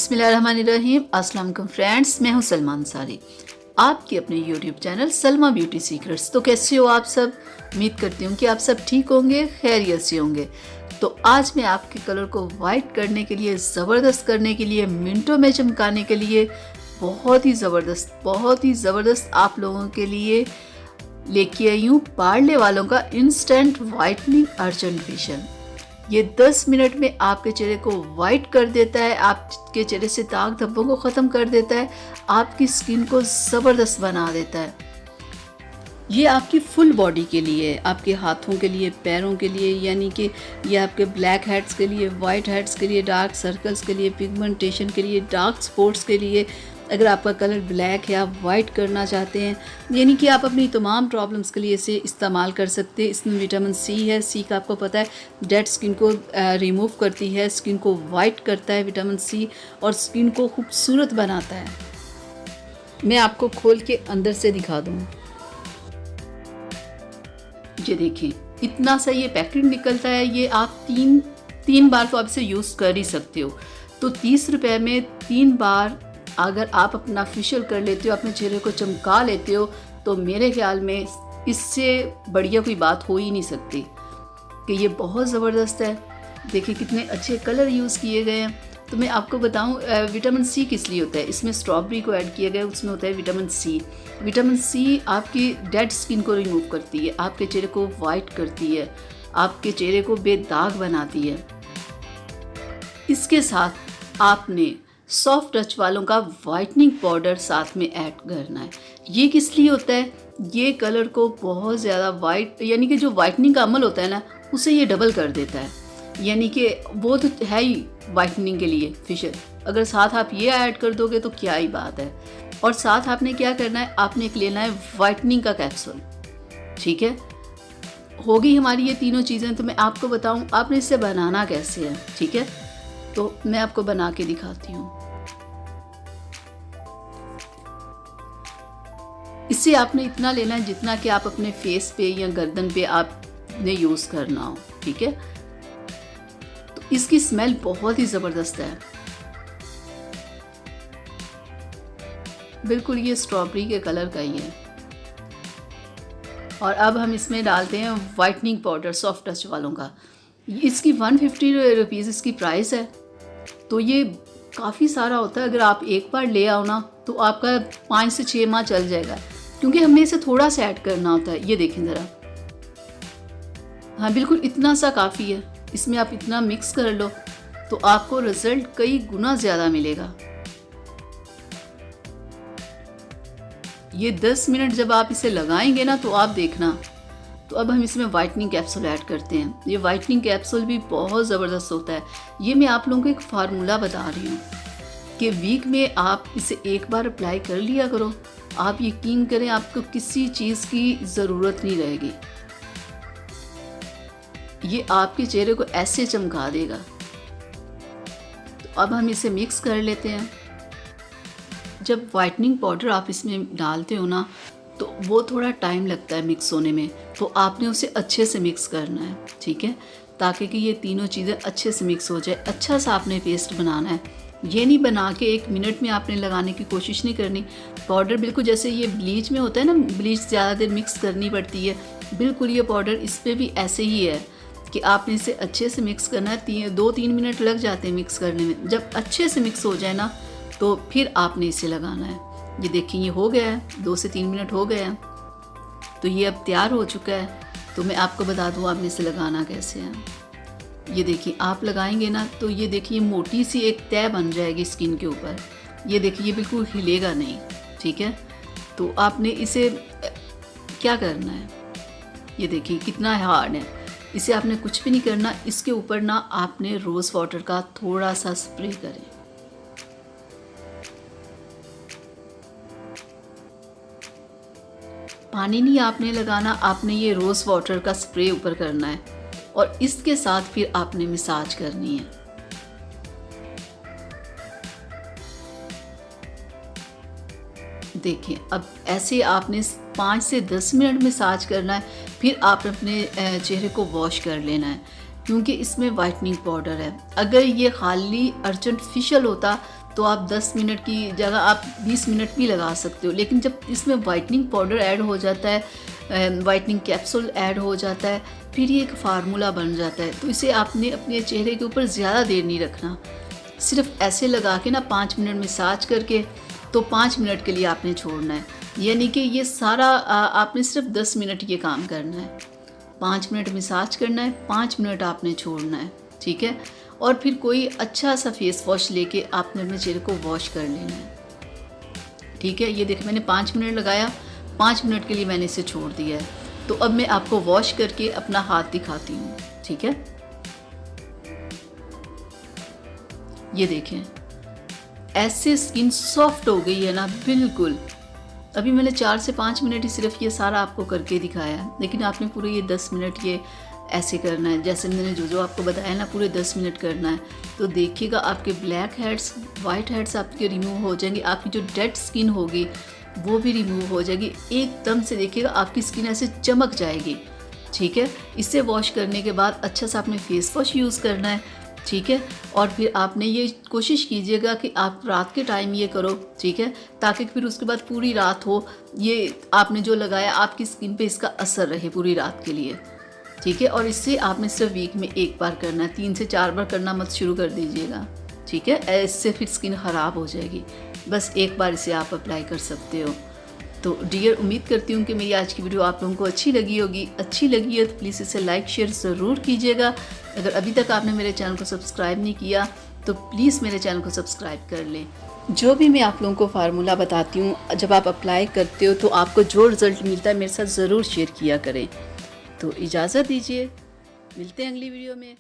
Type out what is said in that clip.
बिस्मिल्लाहिर्रहमानिर्रहीम। अस्सलाम वालेकुम फ्रेंड्स, मैं हूं सलमा अंसारी, आपकी अपने YouTube channel Salma beauty secrets. तो कैसे हो आप सब? उम्मीद करती हूँ कि आप सब ठीक होंगे, खैरियत से होंगे। तो आज मैं आपके कलर को वाइट करने के लिए, ज़बरदस्त करने के लिए, मिनटों में चमकाने के लिए बहुत ही ज़बरदस्त आप लोगों के लिए लेके आई हूँ पार्ले वालों का इंस्टेंट वाइटनिंग अर्जेंट फेशियल। ये 10 मिनट में आपके चेहरे को वाइट कर देता है, आपके चेहरे से दाग धब्बों को ख़त्म कर देता है, आपकी स्किन को ज़बरदस्त बना देता है। ये आपकी फुल बॉडी के लिए, आपके हाथों के लिए, पैरों के लिए, यानी कि ये आपके ब्लैक हेड्स के लिए, वाइट हेड्स के लिए, डार्क सर्कल्स के लिए, पिगमेंटेशन के लिए, डार्क स्पॉट्स के लिए। अगर आपका कलर ब्लैक है, आप वाइट करना चाहते हैं, यानी कि आप अपनी तमाम प्रॉब्लम्स के लिए इसे इस्तेमाल कर सकते हैं। इसमें विटामिन सी है। सी का आपको पता है डेड स्किन को रिमूव करती है, स्किन को वाइट करता है विटामिन सी, और स्किन को खूबसूरत बनाता है। मैं आपको खोल के अंदर से दिखा दूँ। ये देखिए, इतना सा ये पैकेट निकलता है। ये आप तीन बार तो आप इसे यूज़ कर ही सकते हो। तो 30 रुपये में 3 बार अगर आप अपना फेशियल कर लेते हो, अपने चेहरे को चमका लेते हो, तो मेरे ख्याल में इससे बढ़िया कोई बात हो ही नहीं सकती कि ये बहुत ज़बरदस्त है। देखिए कितने अच्छे कलर यूज़ किए गए हैं। तो मैं आपको बताऊं विटामिन सी किस लिए होता है। इसमें स्ट्रॉबेरी को ऐड किया गया है, उसमें होता है विटामिन सी। विटामिन सी आपकी डेड स्किन को रिमूव करती है, आपके चेहरे को वाइट करती है, आपके चेहरे को बेदाग बनाती है। इसके साथ आपने सॉफ्ट टच वालों का वाइटनिंग पाउडर साथ में ऐड करना है। ये किस लिए होता है? ये कलर को बहुत ज़्यादा वाइट, यानी कि जो वाइटनिंग का अमल होता है ना, उसे ये डबल कर देता है। यानी कि वो तो है ही वाइटनिंग के लिए फेशियल, अगर साथ आप ये ऐड कर दोगे तो क्या ही बात है। और साथ आपने क्या करना है, आपने एक लेना है वाइटनिंग का कैप्सूल। ठीक है, होगी हमारी ये तीनों चीज़ें। तो मैं आपको बताऊं आपने इसे बनाना कैसे है। ठीक है, तो मैं आपको बना के दिखाती हूँ। इससे आपने इतना लेना है जितना कि आप अपने फेस पे या गर्दन पे आपने यूज़ करना हो। ठीक है, तो इसकी स्मेल बहुत ही ज़बरदस्त है। बिल्कुल ये स्ट्रॉबेरी के कलर का ही है। और अब हम इसमें डालते हैं वाइटनिंग पाउडर सॉफ्ट टच वालों का। इसकी 150 रुपीज़ इसकी प्राइस है। तो ये काफ़ी सारा होता है। अगर आप एक बार ले आओ ना, तो आपका 5 से 6 माह चल जाएगा, क्योंकि हमने इसे थोड़ा सा ऐड करना होता है। ये देखें ज़रा, हाँ बिल्कुल इतना सा काफ़ी है। इसमें आप इतना मिक्स कर लो तो आपको रिजल्ट कई गुना ज़्यादा मिलेगा। ये 10 मिनट जब आप इसे लगाएंगे ना, तो आप देखना। तो अब हम इसमें वाइटनिंग कैप्सूल ऐड करते हैं। ये वाइटनिंग कैप्सूल भी बहुत ज़बरदस्त होता है। ये मैं आप लोगों को एक फार्मूला बता रही हूँ कि वीक में आप इसे एक बार अप्लाई कर लिया करो। आप यकीन करें, आपको किसी चीज़ की ज़रूरत नहीं रहेगी। ये आपके चेहरे को ऐसे चमका देगा। तो अब हम इसे मिक्स कर लेते हैं। जब वाइटनिंग पाउडर आप इसमें डालते हो ना, तो वो थोड़ा टाइम लगता है मिक्स होने में। तो आपने उसे अच्छे से मिक्स करना है। ठीक है, ताकि कि ये तीनों चीज़ें अच्छे से मिक्स हो जाए। अच्छा सा आपने पेस्ट बनाना है। ये नहीं बना के 1 मिनट में आपने लगाने की कोशिश नहीं करनी। पाउडर बिल्कुल जैसे ये ब्लीच में होता है ना, ब्लीच ज़्यादा देर मिक्स करनी पड़ती है, बिल्कुल ये पाउडर इस पर भी ऐसे ही है कि आपने इसे अच्छे से मिक्स करना है। 2-3 मिनट लग जाते हैं मिक्स करने में। जब अच्छे से मिक्स हो जाए ना, तो फिर आपने इसे लगाना है। ये देखिए, ये हो गया है, 2 से 3 मिनट हो गए हैं, तो ये अब तैयार हो चुका है। तो मैं आपको बता दूँ आपने इसे लगाना कैसे है। ये देखिए, आप लगाएंगे ना, तो ये देखिए मोटी सी एक तह बन जाएगी स्किन के ऊपर। ये देखिए, ये बिल्कुल हिलेगा नहीं। ठीक है, तो आपने इसे क्या करना है, ये देखिए कितना हार्ड है। इसे आपने कुछ भी नहीं करना। इसके ऊपर ना आपने रोज़ वाटर का थोड़ा सा स्प्रे करें। पानी नहीं आपने लगाना, आपने ये रोज़ वाटर का स्प्रे ऊपर करना है, और इसके साथ फिर आपने मसाज करनी है। देखिए, अब ऐसे आपने 5 से 10 मिनट मसाज करना है। फिर आपने अपने चेहरे को वॉश कर लेना है, क्योंकि इसमें वाइटनिंग पाउडर है। अगर ये खाली अर्जेंट फेशियल होता तो आप 10 मिनट की जगह आप 20 मिनट भी लगा सकते हो। लेकिन जब इसमें वाइटनिंग पाउडर ऐड हो जाता है, वाइटनिंग कैप्सूल ऐड हो जाता है, फिर ये एक फार्मूला बन जाता है। तो इसे आपने अपने चेहरे के ऊपर ज़्यादा देर नहीं रखना, सिर्फ ऐसे लगा के ना 5 मिनट मसाज करके तो 5 मिनट के लिए आपने छोड़ना है। यानी कि ये सारा आपने सिर्फ 10 मिनट ये काम करना है। 5 मिनट मसाज करना है, 5 मिनट आपने छोड़ना है, ठीक है। और फिर कोई अच्छा सा फेस वॉश लेके आपने अपने चेहरे को वॉश कर लेना है, ठीक है। ये देखिए मैंने 5 मिनट लगाया, 5 मिनट के लिए मैंने इसे छोड़ दिया है। तो अब मैं आपको वॉश करके अपना हाथ दिखाती हूँ, ठीक है। ये देखें ऐसे स्किन सॉफ्ट हो गई है ना बिल्कुल। अभी मैंने 4 से 5 मिनट ही सिर्फ ये सारा आपको करके दिखाया है, लेकिन आपने पूरे ये 10 मिनट ये ऐसे करना है जैसे मैंने जो आपको बताया ना, पूरे 10 मिनट करना है। तो देखिएगा आपके ब्लैक हेड्स, वाइट हेड्स आपके रिमूव हो जाएंगे, आपकी जो डेड स्किन होगी वो भी रिमूव हो जाएगी एकदम से। देखिएगा आपकी स्किन ऐसे चमक जाएगी, ठीक है। इसे वॉश करने के बाद अच्छा सा आपने फेस वॉश यूज़ करना है, ठीक है। और फिर आपने ये कोशिश कीजिएगा कि आप रात के टाइम ये करो, ठीक है, ताकि फिर उसके बाद पूरी रात हो ये आपने जो लगाया आपकी स्किन पे इसका असर रहे पूरी रात के लिए, ठीक है। और इससे आपने सिर्फ वीक में 1 बार करना है, 3 से 4 बार करना मत शुरू कर दीजिएगा, ठीक है। इससे फिर स्किन ख़राब हो जाएगी। बस 1 बार इसे आप अप्लाई कर सकते हो। तो डियर, उम्मीद करती हूँ कि मेरी आज की वीडियो आप लोगों को अच्छी लगी होगी। अच्छी लगी है तो प्लीज़ इसे लाइक शेयर ज़रूर कीजिएगा। अगर अभी तक आपने मेरे चैनल को सब्सक्राइब नहीं किया तो प्लीज़ मेरे चैनल को सब्सक्राइब कर लें। जो भी मैं आप लोगों को फार्मूला बताती हूँ, जब आप अप्लाई करते हो तो आपको जो रिज़ल्ट मिलता है मेरे साथ ज़रूर शेयर किया करें। तो इजाज़त दीजिए, मिलते हैं अगली वीडियो में।